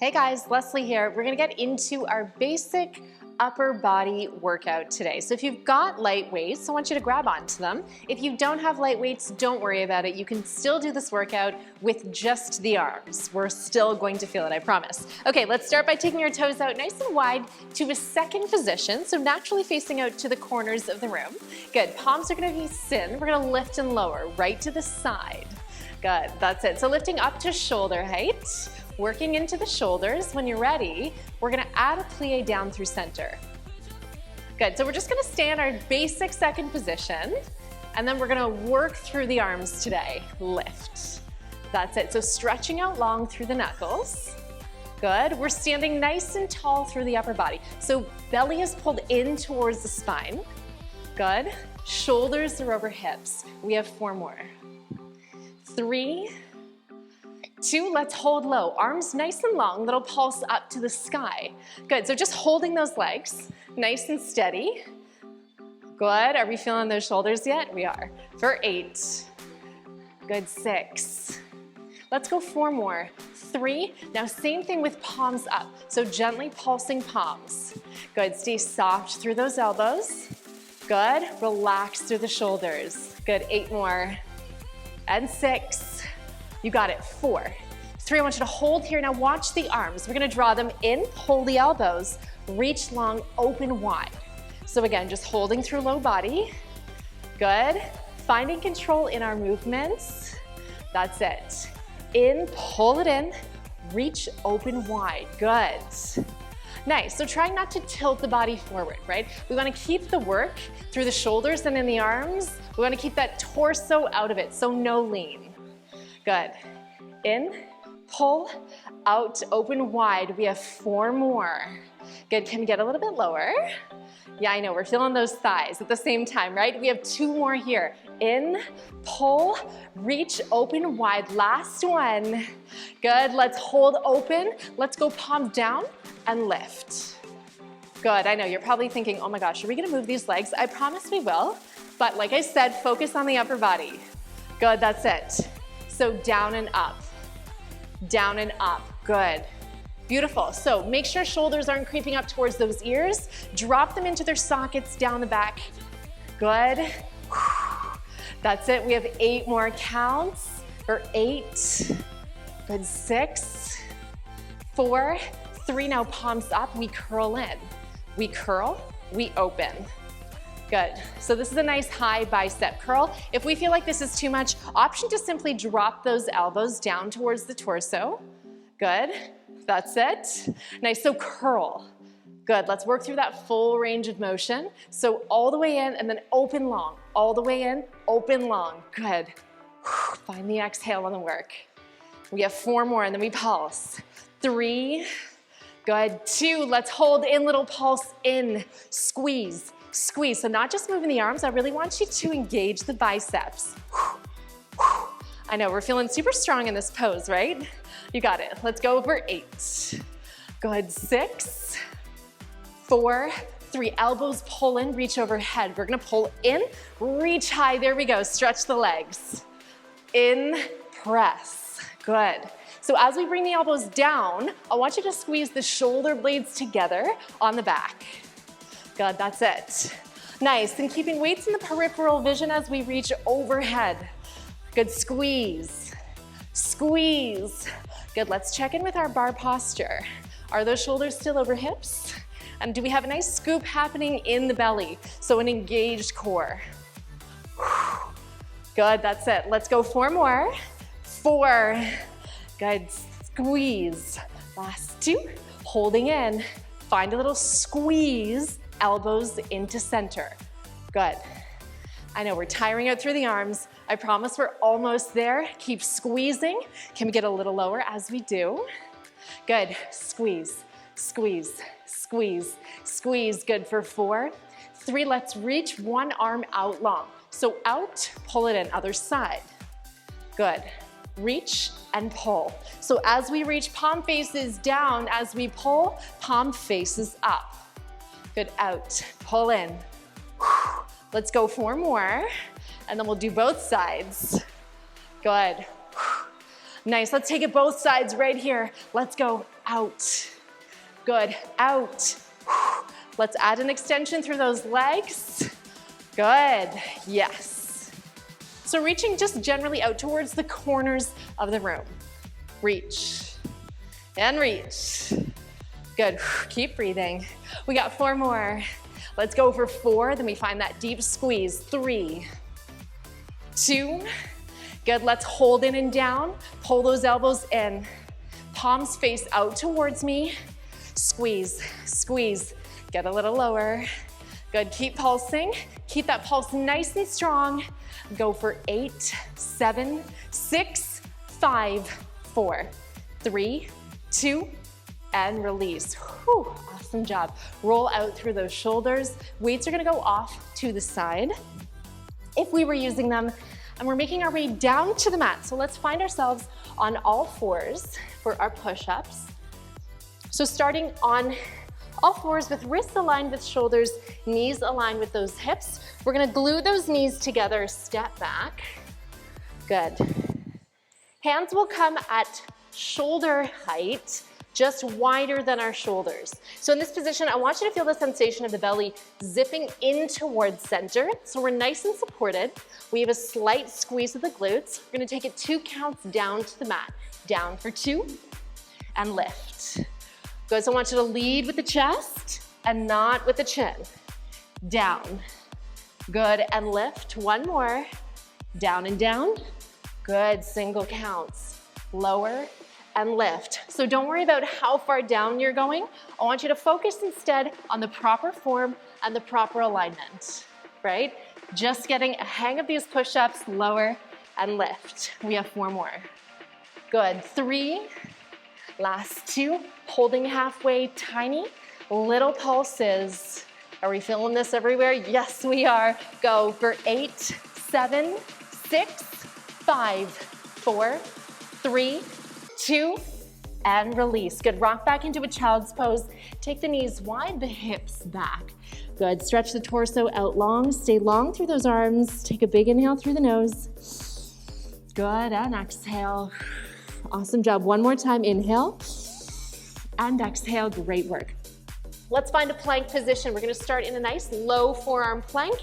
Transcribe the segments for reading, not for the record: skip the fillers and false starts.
Hey guys, Leslie here. We're gonna get into our basic upper body workout today. So if you've got light weights, I want you to grab onto them. If you don't have light weights, don't worry about it. You can still do this workout with just the arms. We're still going to feel it, I promise. Okay, let's start by taking your toes out nice and wide to a second position, so naturally facing out to the corners of the room. Good, palms are gonna be in. We're gonna lift and lower, right to the side. Good, that's it. So lifting up to shoulder height. Working into the shoulders. When you're ready, we're gonna add a plie down through center. Good, so we're just gonna stay in our basic second position, and then we're gonna work through the arms today. Lift. That's it, so stretching out long through the knuckles. Good, we're standing nice and tall through the upper body. So belly is pulled in towards the spine. Good, shoulders are over hips. We have 4 more. 3, 2, let's hold low. Arms nice and long, little pulse up to the sky. Good, so just holding those legs, nice and steady. Good, are we feeling those shoulders yet? We are. For 8, good, 6. Let's go 4 more. 3, now same thing with palms up. So gently pulsing palms. Good, stay soft through those elbows. Good, relax through the shoulders. Good, 8 more. And 6. You got it. 4, 3, I want you to hold here. Now watch the arms. We're gonna draw them in, pull the elbows, reach long, open wide. So again, just holding through low body. Good. Finding control in our movements. That's it. In, pull it in, reach, open wide. Good. Nice, so trying not to tilt the body forward, right? We wanna keep the work through the shoulders and in the arms. We wanna keep that torso out of it, so no lean. Good. In, pull, out, open wide. We have 4 more. Good, can we get a little bit lower? Yeah, I know, we're feeling those thighs at the same time, right? We have 2 more here. In, pull, reach, open wide. Last one. Good, let's hold open. Let's go palms down and lift. Good, I know, you're probably thinking, oh my gosh, are we gonna move these legs? I promise we will, but like I said, focus on the upper body. Good, that's it. So down and up, good. Beautiful, so make sure shoulders aren't creeping up towards those ears. Drop them into their sockets down the back. Good, that's it. We have 8 more counts, or 8, good, 6, 4, 3, now palms up, we curl in. We curl, we open. Good, so this is a nice high bicep curl. If we feel like this is too much, option to simply drop those elbows down towards the torso. Good, that's it. Nice, so curl. Good, let's work through that full range of motion. So all the way in and then open long. All the way in, open long, good. Find the exhale on the work. We have 4 more and then we pulse. 3, good, 2, let's hold in, little pulse in, squeeze. Squeeze, so not just moving the arms, I really want you to engage the biceps. I know, we're feeling super strong in this pose, right? You got it, let's go for 8. Good, 6, 4, 3, elbows pull in, reach overhead. We're gonna pull in, reach high, there we go, stretch the legs. In, press, good. So as we bring the elbows down, I want you to squeeze the shoulder blades together on the back. Good, that's it. Nice, and keeping weights in the peripheral vision as we reach overhead. Good, squeeze, squeeze. Good, let's check in with our bar posture. Are those shoulders still over hips? And do we have a nice scoop happening in the belly? So an engaged core. Good, that's it. Let's go 4 more. 4, good, squeeze. Last 2, holding in. Find a little squeeze. Elbows into center. Good. I know we're tiring out through the arms. I promise we're almost there. Keep squeezing. Can we get a little lower as we do? Good. Squeeze, squeeze, squeeze, squeeze. Good for 4. 3, let's reach one arm out long. So out, pull it in, other side. Good. Reach and pull. So as we reach, palm faces down. As we pull, palm faces up. Good, out, pull in. Let's go 4 more, and then we'll do both sides. Good. Nice, let's take it both sides right here. Let's go out. Good, out. Let's add an extension through those legs. Good, yes. So reaching just generally out towards the corners of the room. Reach and reach. Good, keep breathing. We got 4 more. Let's go for 4, then we find that deep squeeze. 3, 2, good, let's hold in and down. Pull those elbows in. Palms face out towards me. Squeeze, squeeze. Get a little lower. Good, keep pulsing. Keep that pulse nice and strong. Go for 8, 7, 6, 5, 4, 3, 2, and release. Whew, awesome job. Roll out through those shoulders. Weights are gonna go off to the side if we were using them, and we're making our way down to the mat. So let's find ourselves on all 4s for our push-ups. So starting on all 4s with wrists aligned with shoulders, knees aligned with those hips. We're gonna glue those knees together, step back. Good. Hands will come at shoulder height, just wider than our shoulders. So in this position, I want you to feel the sensation of the belly zipping in towards center. So we're nice and supported. We have a slight squeeze of the glutes. We're gonna take it 2 counts down to the mat. Down for 2, and lift. Good, so I want you to lead with the chest and not with the chin. Down. Good, and lift. 1 more. Down and down. Good, single counts. Lower and lift. So don't worry about how far down you're going. I want you to focus instead on the proper form and the proper alignment, right? Just getting a hang of these push-ups, lower and lift. We have 4 more. Good, 3, last 2, holding halfway, tiny little pulses. Are we feeling this everywhere? Yes, we are. Go for 8, 7, 6, 5, 4, 3, 2, and release. Good, rock back into a child's pose. Take the knees wide, the hips back. Good, stretch the torso out long. Stay long through those arms. Take a big inhale through the nose. Good, and exhale. Awesome job. 1 more time, inhale and exhale, great work. Let's find a plank position. We're gonna start in a nice low forearm plank,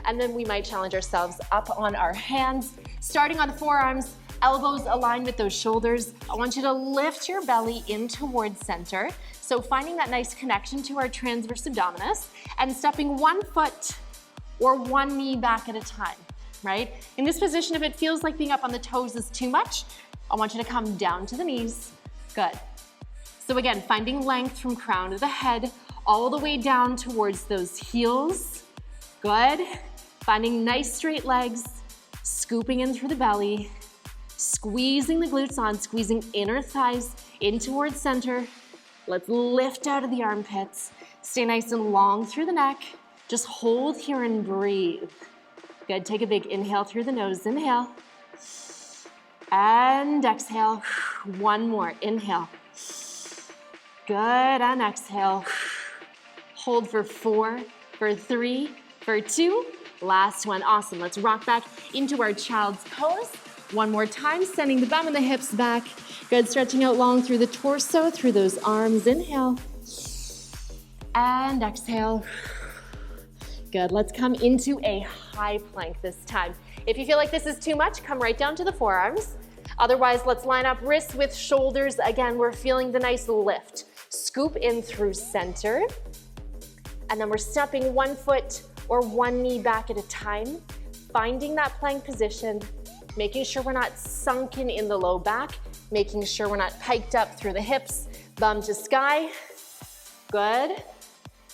and then we might challenge ourselves up on our hands. Starting on the forearms, elbows aligned with those shoulders. I want you to lift your belly in towards center. So finding that nice connection to our transverse abdominis and stepping 1 foot or 1 knee back at a time, right? In this position, if it feels like being up on the toes is too much, I want you to come down to the knees. Good. So again, finding length from crown of the head all the way down towards those heels. Good. Finding nice straight legs, scooping in through the belly, squeezing the glutes on, squeezing inner thighs in towards center. Let's lift out of the armpits. Stay nice and long through the neck. Just hold here and breathe. Good, take a big inhale through the nose, inhale. And exhale, 1 more, inhale. Good, and exhale. Hold for 4, for 3, for 2. Last one, awesome. Let's rock back into our child's pose. 1 more time, sending the bum and the hips back. Good, stretching out long through the torso, through those arms. Inhale. And exhale. Good, let's come into a high plank this time. If you feel like this is too much, come right down to the forearms. Otherwise, let's line up wrists with shoulders. Again, we're feeling the nice lift. Scoop in through center. And then we're stepping 1 foot or 1 knee back at a time. Finding that plank position, making sure we're not sunken in the low back, making sure we're not piked up through the hips, bum to sky. Good.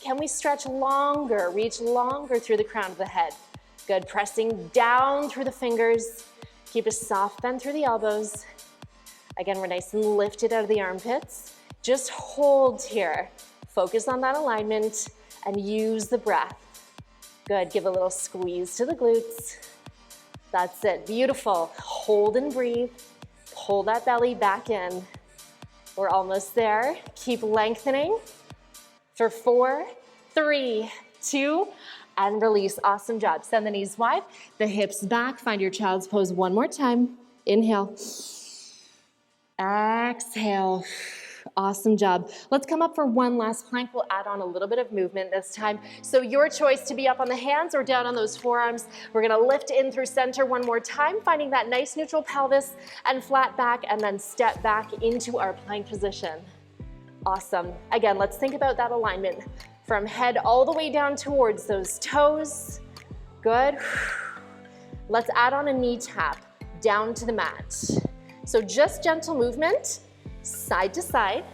Can we stretch longer, reach longer through the crown of the head? Good, pressing down through the fingers. Keep a soft bend through the elbows. Again, we're nice and lifted out of the armpits. Just hold here. Focus on that alignment and use the breath. Good, give a little squeeze to the glutes. That's it, beautiful. Hold and breathe. Pull that belly back in. We're almost there. Keep lengthening. For 4, 3, 2, and release. Awesome job. Send the knees wide, the hips back. Find your child's pose 1 more time. Inhale. Exhale. Awesome job. Let's come up for one last plank. We'll add on a little bit of movement this time. So your choice to be up on the hands or down on those forearms. We're gonna lift in through center one more time, finding that nice neutral pelvis and flat back, and then step back into our plank position. Awesome. Again, let's think about that alignment from head all the way down towards those toes. Good. Let's add on a knee tap down to the mat. So just gentle movement, side to side.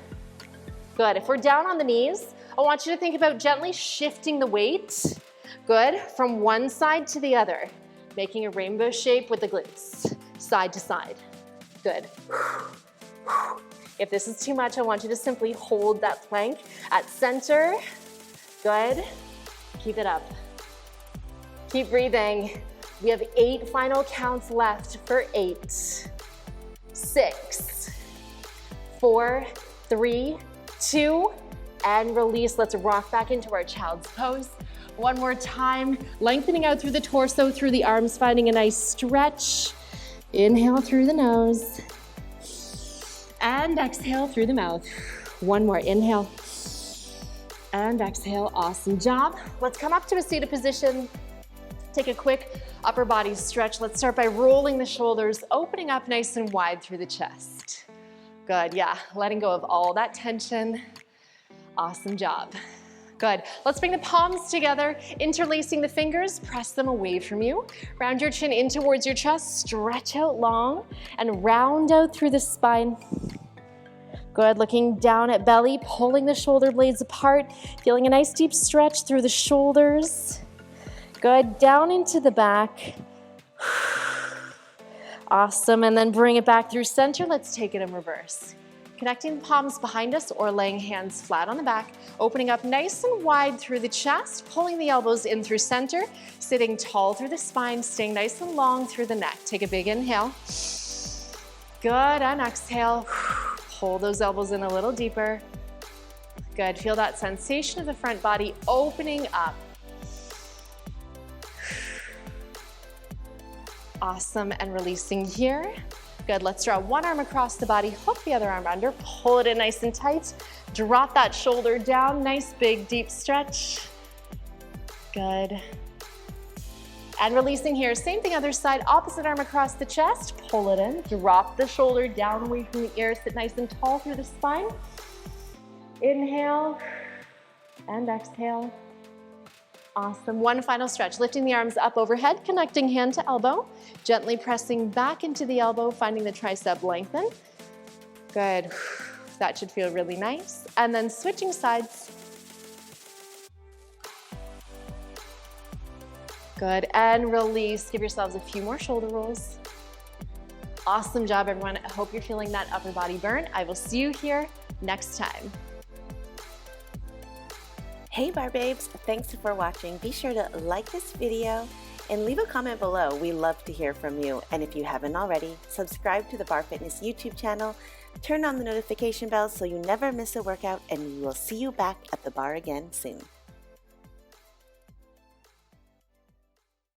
Good. If we're down on the knees, I want you to think about gently shifting the weight. Good. From one side to the other, making a rainbow shape with the glutes, side to side. Good. If this is too much, I want you to simply hold that plank at center. Good. Keep it up. Keep breathing. We have 8 final counts left for 8, 6, 4, 3, 2, and release. Let's rock back into our child's pose. One more time, lengthening out through the torso, through the arms, finding a nice stretch. Inhale through the nose, and exhale through the mouth. One more, inhale, and exhale. Awesome job. Let's come up to a seated position. Take a quick upper body stretch. Let's start by rolling the shoulders, opening up nice and wide through the chest. Good, yeah, letting go of all that tension. Awesome job. Good. Let's bring the palms together, interlacing the fingers, press them away from you. Round your chin in towards your chest, stretch out long, and round out through the spine. Good, looking down at belly, pulling the shoulder blades apart, feeling a nice deep stretch through the shoulders. Good, down into the back. Awesome, and then bring it back through center. Let's take it in reverse. Connecting the palms behind us or laying hands flat on the back, opening up nice and wide through the chest, pulling the elbows in through center, sitting tall through the spine, staying nice and long through the neck. Take a big inhale. Good, and exhale. Pull those elbows in a little deeper. Good, feel that sensation of the front body opening up. Awesome, and releasing here. Good, let's draw one arm across the body, hook the other arm under, pull it in nice and tight, drop that shoulder down, nice big deep stretch. Good. And releasing here, same thing other side, opposite arm across the chest, pull it in, drop the shoulder down away from the ear, sit nice and tall through the spine. Inhale and exhale. Awesome, one final stretch, lifting the arms up overhead, connecting hand to elbow, gently pressing back into the elbow, finding the tricep lengthen. Good, that should feel really nice. And then switching sides. Good, and release, give yourselves a few more shoulder rolls. Awesome job, everyone. I hope you're feeling that upper body burn. I will see you here next time. Hey Barre Babes, thanks for watching. Be sure to like this video and leave a comment below. We love to hear from you. And if you haven't already, subscribe to the Barre Fitness YouTube channel, turn on the notification bell so you never miss a workout, and we will see you back at the bar again soon.